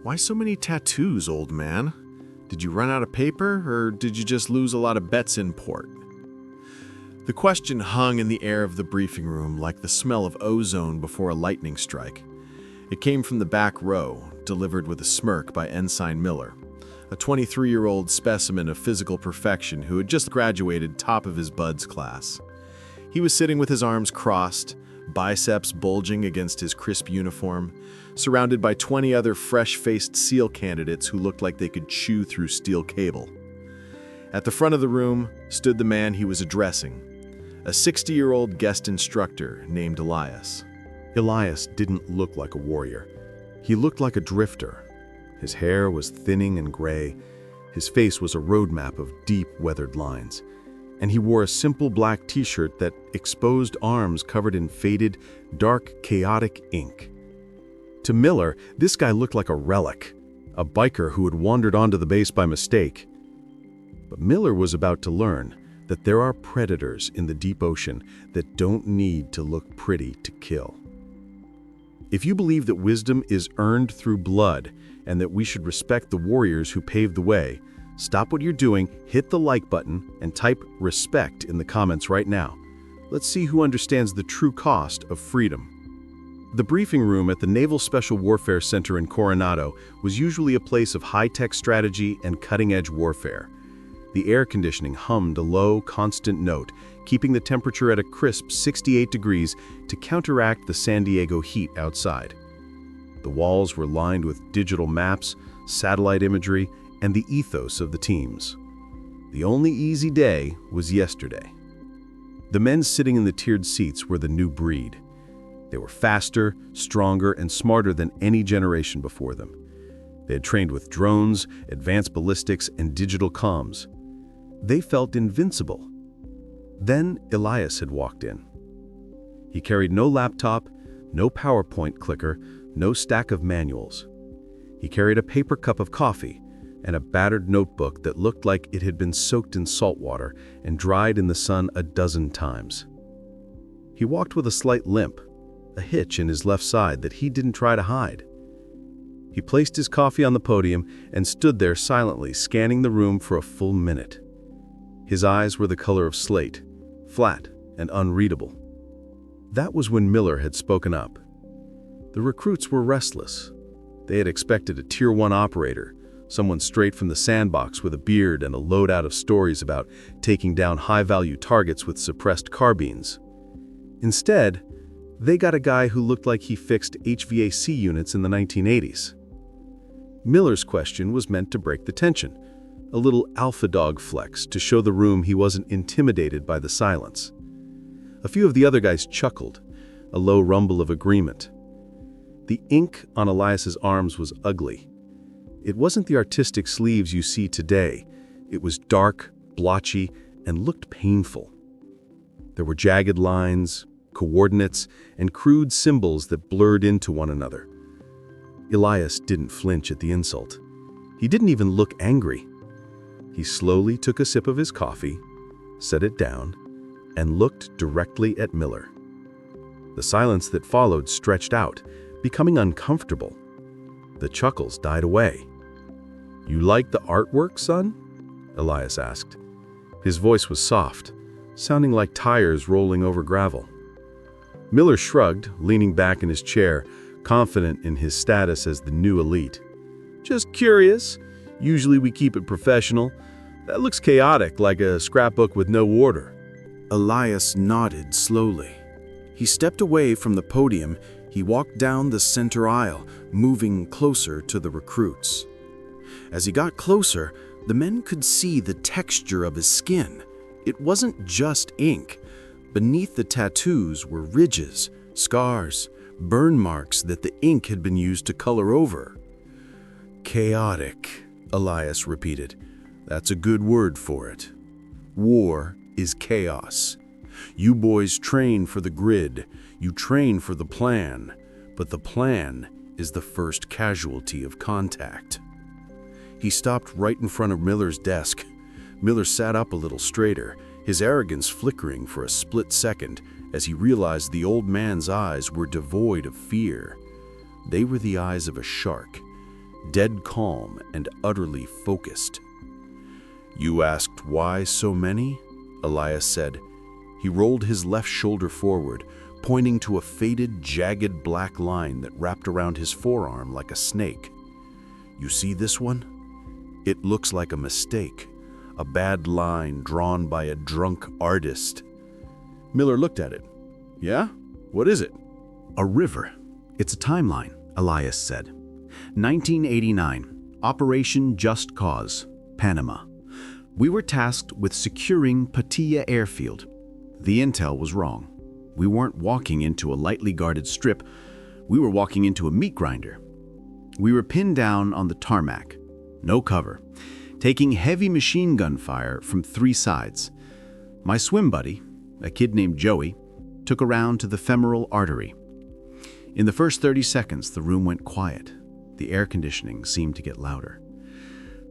Why so many tattoos, old man? Did you run out of paper, or did you just lose a lot of bets in port? The question hung in the air of the briefing room like the smell of ozone before a lightning strike. It came from the back row, delivered with a smirk by Ensign Miller, a 23-year-old specimen of physical perfection who had just graduated top of his buds class. He was sitting with his arms crossed, biceps bulging against his crisp uniform, surrounded by 20 other fresh-faced SEAL candidates who looked like they could chew through steel cable. At the front of the room stood the man he was addressing, a 60-year-old guest instructor named Elias. Elias didn't look like a warrior. He looked like a drifter. His hair was thinning and gray. His face was a roadmap of deep, weathered lines. And he wore a simple black t-shirt that exposed arms covered in faded, dark, chaotic ink. To Miller, this guy looked like a relic, a biker who had wandered onto the base by mistake. But Miller was about to learn that there are predators in the deep ocean that don't need to look pretty to kill. If you believe that wisdom is earned through blood and that we should respect the warriors who paved the way, stop what you're doing, hit the like button, and type respect in the comments right now. Let's see who understands the true cost of freedom. The briefing room at the Naval Special Warfare Center in Coronado was usually a place of high-tech strategy and cutting-edge warfare. The air conditioning hummed a low, constant note, keeping the temperature at a crisp 68 degrees to counteract the San Diego heat outside. The walls were lined with digital maps, satellite imagery, and the ethos of the teams. The only easy day was yesterday. The men sitting in the tiered seats were the new breed. They were faster, stronger, and smarter than any generation before them. They had trained with drones, advanced ballistics, and digital comms. They felt invincible. Then Elias had walked in. He carried no laptop, no PowerPoint clicker, no stack of manuals. He carried a paper cup of coffee and a battered notebook that looked like it had been soaked in salt water and dried in the sun a dozen times. He walked with a slight limp, a hitch in his left side that he didn't try to hide. He placed his coffee on the podium and stood there silently, scanning the room for a full minute. His eyes were the color of slate, flat and unreadable. That was when Miller had spoken up. The recruits were restless. They had expected a Tier 1 operator, someone straight from the sandbox with a beard and a loadout of stories about taking down high-value targets with suppressed carbines. Instead, they got a guy who looked like he fixed HVAC units in the 1980s. Miller's question was meant to break the tension, a little alpha dog flex to show the room he wasn't intimidated by the silence. A few of the other guys chuckled, a low rumble of agreement. The ink on Elias's arms was ugly. It wasn't the artistic sleeves you see today. It was dark, blotchy, and looked painful. There were jagged lines, coordinates, and crude symbols that blurred into one another. Elias didn't flinch at the insult. He didn't even look angry. He slowly took a sip of his coffee, set it down, and looked directly at Miller. The silence that followed stretched out, becoming uncomfortable. The chuckles died away. "You like the artwork, son?" Elias asked. His voice was soft, sounding like tires rolling over gravel. Miller shrugged, leaning back in his chair, confident in his status as the new elite. "Just curious. Usually we keep it professional. That looks chaotic, like a scrapbook with no order." Elias nodded slowly. He stepped away from the podium. He walked down the center aisle, moving closer to the recruits. As he got closer, the men could see the texture of his skin. It wasn't just ink. Beneath the tattoos were ridges, scars, burn marks that the ink had been used to color over. "Chaotic," Elias repeated. "That's a good word for it. War is chaos. You boys train for the grid, you train for the plan, but the plan is the first casualty of contact." He stopped right in front of Miller's desk. Miller sat up a little straighter, his arrogance flickering for a split second as he realized the old man's eyes were devoid of fear. They were the eyes of a shark, dead calm and utterly focused. "You asked why so many?" Elias said. He rolled his left shoulder forward, pointing to a faded, jagged black line that wrapped around his forearm like a snake. "You see this one? It looks like a mistake, a bad line drawn by a drunk artist." Miller looked at it. "Yeah? What is it?" A river. It's a timeline, Elias said. 1989, Operation Just Cause, Panama. We were tasked with securing Pattaya Airfield. The intel was wrong. We weren't walking into a lightly guarded strip. We were walking into a meat grinder. We were pinned down on the tarmac, no cover, taking heavy machine gun fire from 3 sides. My swim buddy, a kid named Joey, took a round to the femoral artery. In the first 30 seconds, the room went quiet. The air conditioning seemed to get louder.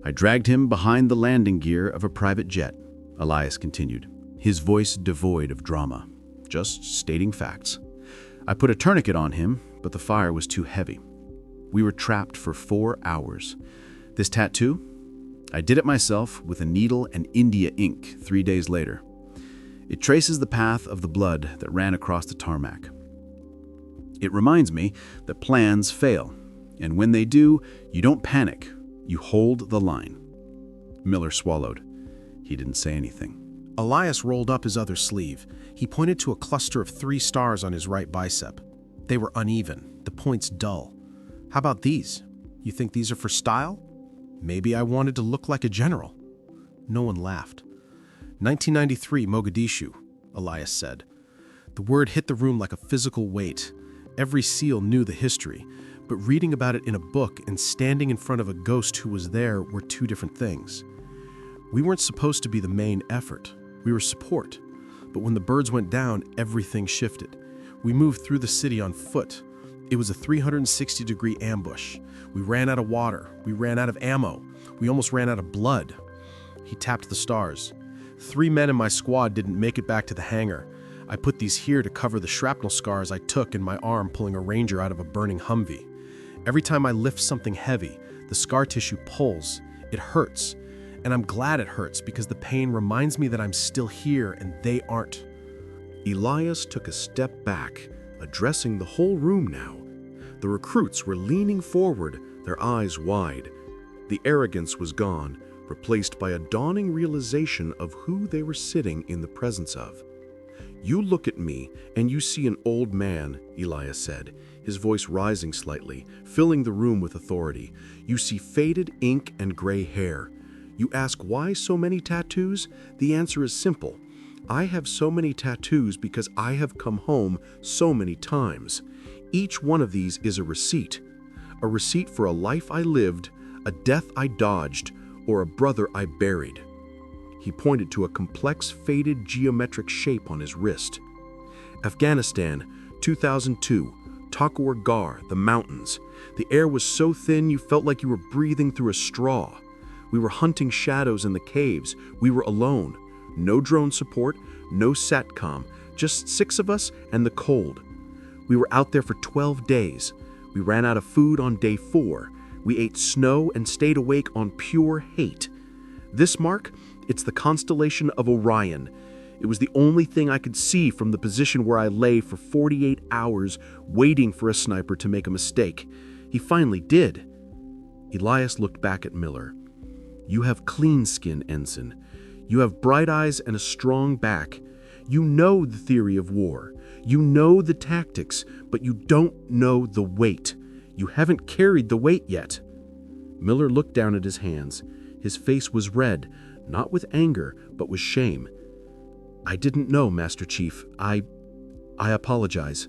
I dragged him behind the landing gear of a private jet, Elias continued, his voice devoid of drama, just stating facts. I put a tourniquet on him, but the fire was too heavy. We were trapped for 4 hours. This tattoo? I did it myself with a needle and India ink 3 days later. It traces the path of the blood that ran across the tarmac. It reminds me that plans fail, and when they do, you don't panic, you hold the line. Miller swallowed. He didn't say anything. Elias rolled up his other sleeve. He pointed to a cluster of 3 stars on his right bicep. They were uneven, the points dull. "How about these? You think these are for style? Maybe I wanted to look like a general." No one laughed. 1993, Mogadishu, Elias said. The word hit the room like a physical weight. Every SEAL knew the history, but reading about it in a book and standing in front of a ghost who was there were 2 different things. We weren't supposed to be the main effort. We were support. But when the birds went down, everything shifted. We moved through the city on foot. It was a 360-degree ambush. We ran out of water. We ran out of ammo. We almost ran out of blood. He tapped the stars. 3 men in my squad didn't make it back to the hangar. I put these here to cover the shrapnel scars I took in my arm pulling a Ranger out of a burning Humvee. Every time I lift something heavy, the scar tissue pulls. It hurts. And I'm glad it hurts because the pain reminds me that I'm still here and they aren't. Elias took a step back, addressing the whole room now. The recruits were leaning forward, their eyes wide. The arrogance was gone, replaced by a dawning realization of who they were sitting in the presence of. "You look at me and you see an old man," Elias said, his voice rising slightly, filling the room with authority. "You see faded ink and gray hair. You ask why so many tattoos? The answer is simple. I have so many tattoos because I have come home so many times. Each one of these is a receipt for a life I lived, a death I dodged, or a brother I buried." He pointed to a complex, faded geometric shape on his wrist. "Afghanistan, 2002, Takur Gar, the mountains. The air was so thin you felt like you were breathing through a straw. We were hunting shadows in the caves. We were alone. No drone support, no SATCOM, just 6 of us and the cold. We were out there for 12 days. We ran out of food on day 4. We ate snow and stayed awake on pure hate. This mark, it's the constellation of Orion. It was the only thing I could see from the position where I lay for 48 hours waiting for a sniper to make a mistake. He finally did." Elias looked back at Miller. "You have clean skin, Ensign. You have bright eyes and a strong back. You know the theory of war. You know the tactics, but you don't know the weight. You haven't carried the weight yet." Miller looked down at his hands. His face was red, not with anger, but with shame. "I didn't know, Master Chief. I apologize."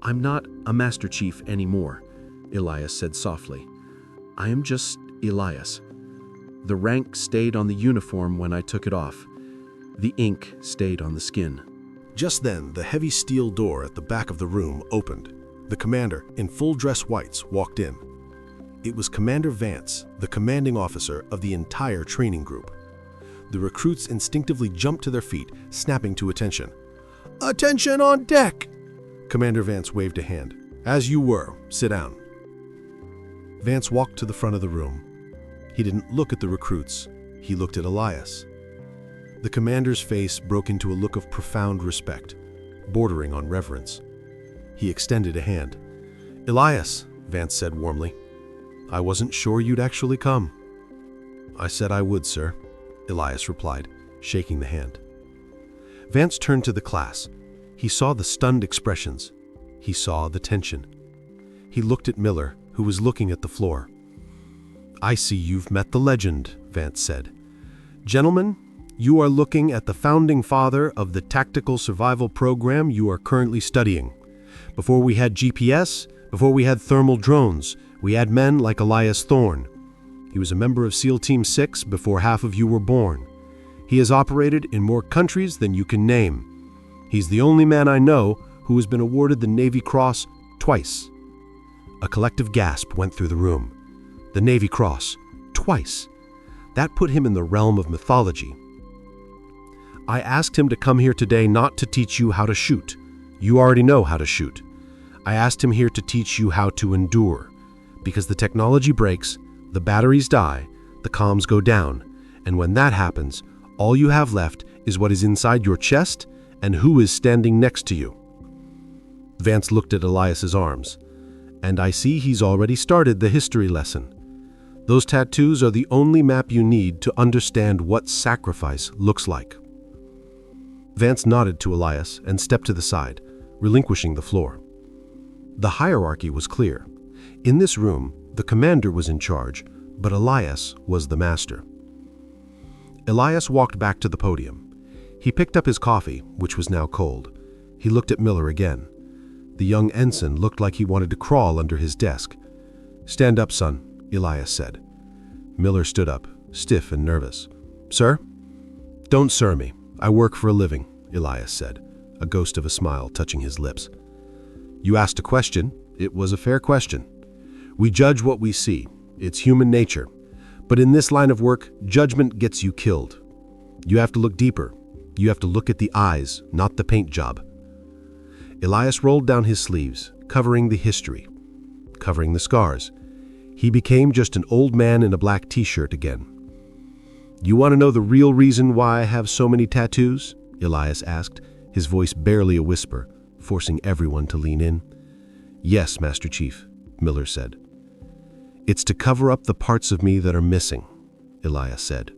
"I'm not a Master Chief anymore," Elias said softly. "I am just Elias. The rank stayed on the uniform when I took it off. The ink stayed on the skin." Just then, the heavy steel door at the back of the room opened. The commander, in full dress whites, walked in. It was Commander Vance, the commanding officer of the entire training group. The recruits instinctively jumped to their feet, snapping to attention. "Attention on deck!" Commander Vance waved a hand. "As you were. Sit down." Vance walked to the front of the room. He didn't look at the recruits. He looked at Elias. The commander's face broke into a look of profound respect, bordering on reverence. He extended a hand. "Elias," Vance said warmly, "I wasn't sure you'd actually come." "I said I would, sir," Elias replied, shaking the hand. Vance turned to the class. He saw the stunned expressions. He saw the tension. He looked at Miller, who was looking at the floor. "I see you've met the legend," Vance said. "Gentlemen, you are looking at the founding father of the tactical survival program you are currently studying. Before we had GPS, before we had thermal drones, we had men like Elias Thorne. He was a member of SEAL Team 6 before half of you were born. He has operated in more countries than you can name. He's the only man I know who has been awarded the Navy Cross twice." A collective gasp went through the room. The Navy Cross, twice. That put him in the realm of mythology. "I asked him to come here today not to teach you how to shoot. You already know how to shoot. I asked him here to teach you how to endure. Because the technology breaks, the batteries die, the comms go down, and when that happens, all you have left is what is inside your chest and who is standing next to you." Vance looked at Elias's arms. "And I see he's already started the history lesson. Those tattoos are the only map you need to understand what sacrifice looks like." Vance nodded to Elias and stepped to the side, relinquishing the floor. The hierarchy was clear. In this room, the commander was in charge, but Elias was the master. Elias walked back to the podium. He picked up his coffee, which was now cold. He looked at Miller again. The young ensign looked like he wanted to crawl under his desk. "Stand up, son," Elias said. Miller stood up, stiff and nervous. "Sir?" "Don't sir me. I work for a living," Elias said, a ghost of a smile touching his lips. "You asked a question. It was a fair question. We judge what we see. It's human nature. But in this line of work, judgment gets you killed. You have to look deeper. You have to look at the eyes, not the paint job." Elias rolled down his sleeves, covering the history, covering the scars. He became just an old man in a black t-shirt again. "You want to know the real reason why I have so many tattoos?" Elias asked, his voice barely a whisper, forcing everyone to lean in. "Yes, Master Chief," Miller said. "It's to cover up the parts of me that are missing," Elias said.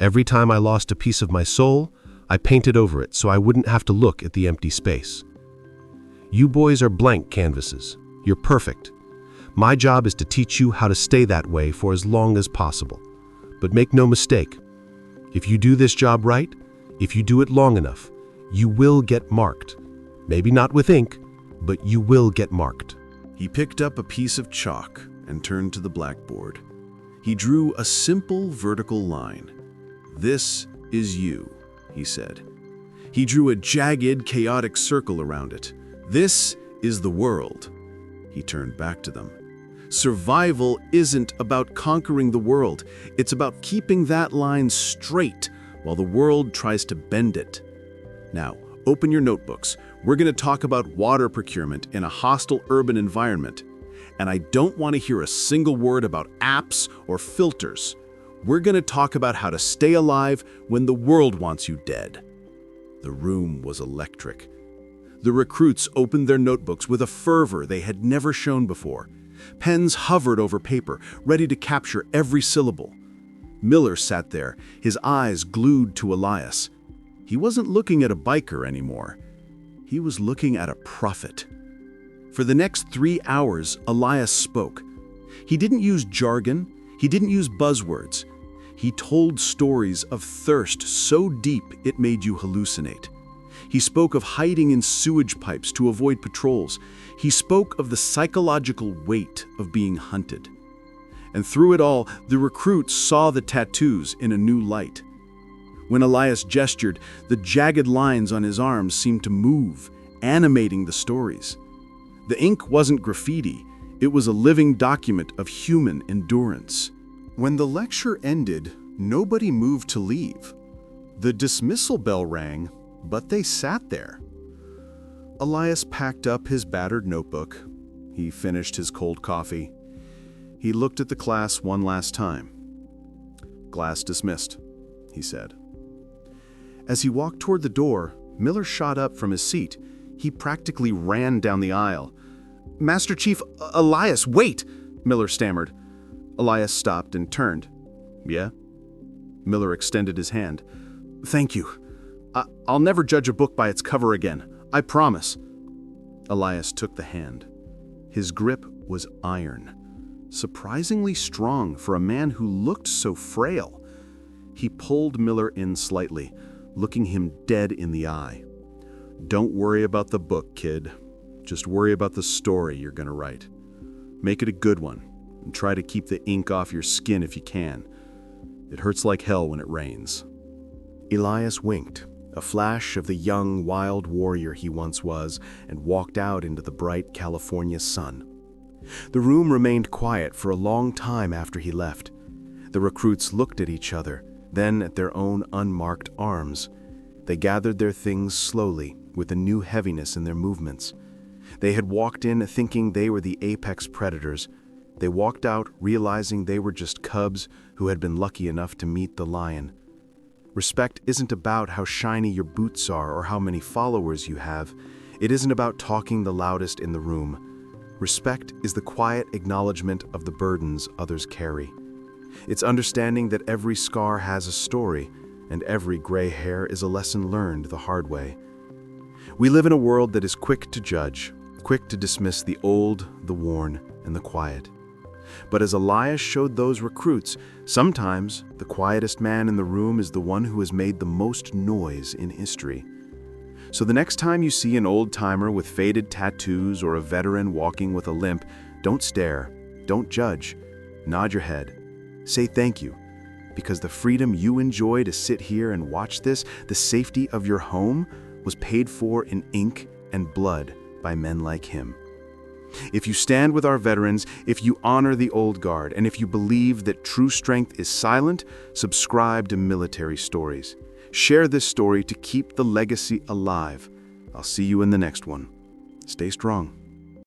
"Every time I lost a piece of my soul, I painted over it so I wouldn't have to look at the empty space. You boys are blank canvases. You're perfect. My job is to teach you how to stay that way for as long as possible. But make no mistake, if you do this job right, if you do it long enough, you will get marked. Maybe not with ink, but you will get marked." He picked up a piece of chalk and turned to the blackboard. He drew a simple vertical line. "This is you," he said. He drew a jagged, chaotic circle around it. "This is the world." He turned back to them. Survival isn't about conquering the world. It's about keeping that line straight while the world tries to bend it. Now, open your notebooks. We're going to talk about water procurement in a hostile urban environment. And I don't want to hear a single word about apps or filters. We're going to talk about how to stay alive when the world wants you dead. The room was electric. The recruits opened their notebooks with a fervor they had never shown before. Pens hovered over paper, ready to capture every syllable. Miller sat there, his eyes glued to Elias. He wasn't looking at a biker anymore. He was looking at a prophet. For the next 3 hours, Elias spoke. He didn't use jargon. He didn't use buzzwords. He told stories of thirst so deep it made you hallucinate. He spoke of hiding in sewage pipes to avoid patrols. He spoke of the psychological weight of being hunted. And through it all, the recruits saw the tattoos in a new light. When Elias gestured, the jagged lines on his arms seemed to move, animating the stories. The ink wasn't graffiti. It was a living document of human endurance. When the lecture ended, nobody moved to leave. The dismissal bell rang, but they sat there. Elias packed up his battered notebook. He finished his cold coffee. He looked at the class one last time. "Class dismissed," he said. As he walked toward the door, Miller shot up from his seat. He practically ran down the aisle. "Master Chief, Elias, wait!" Miller stammered. Elias stopped and turned. "Yeah?" Miller extended his hand. "Thank you. I'll never judge a book by its cover again. I promise." Elias took the hand. His grip was iron, surprisingly strong for a man who looked so frail. He pulled Miller in slightly, looking him dead in the eye. "Don't worry about the book, kid. Just worry about the story you're going to write. Make it a good one, and try to keep the ink off your skin if you can. It hurts like hell when it rains." Elias winked, a flash of the young, wild warrior he once was, and walked out into the bright California sun. The room remained quiet for a long time after he left. The recruits looked at each other, then at their own unmarked arms. They gathered their things slowly, with a new heaviness in their movements. They had walked in thinking they were the apex predators. They walked out realizing they were just cubs who had been lucky enough to meet the lion. Respect isn't about how shiny your boots are or how many followers you have. It isn't about talking the loudest in the room. Respect is the quiet acknowledgement of the burdens others carry. It's understanding that every scar has a story, and every gray hair is a lesson learned the hard way. We live in a world that is quick to judge, quick to dismiss the old, the worn, and the quiet. But as Elias showed those recruits, sometimes the quietest man in the room is the one who has made the most noise in history. So the next time you see an old-timer with faded tattoos or a veteran walking with a limp, don't stare, don't judge, nod your head. Say thank you, because the freedom you enjoy to sit here and watch this, the safety of your home, was paid for in ink and blood by men like him. If you stand with our veterans, if you honor the old guard, and if you believe that true strength is silent, subscribe to Military Stories. Share this story to keep the legacy alive. I'll see you in the next one. Stay strong.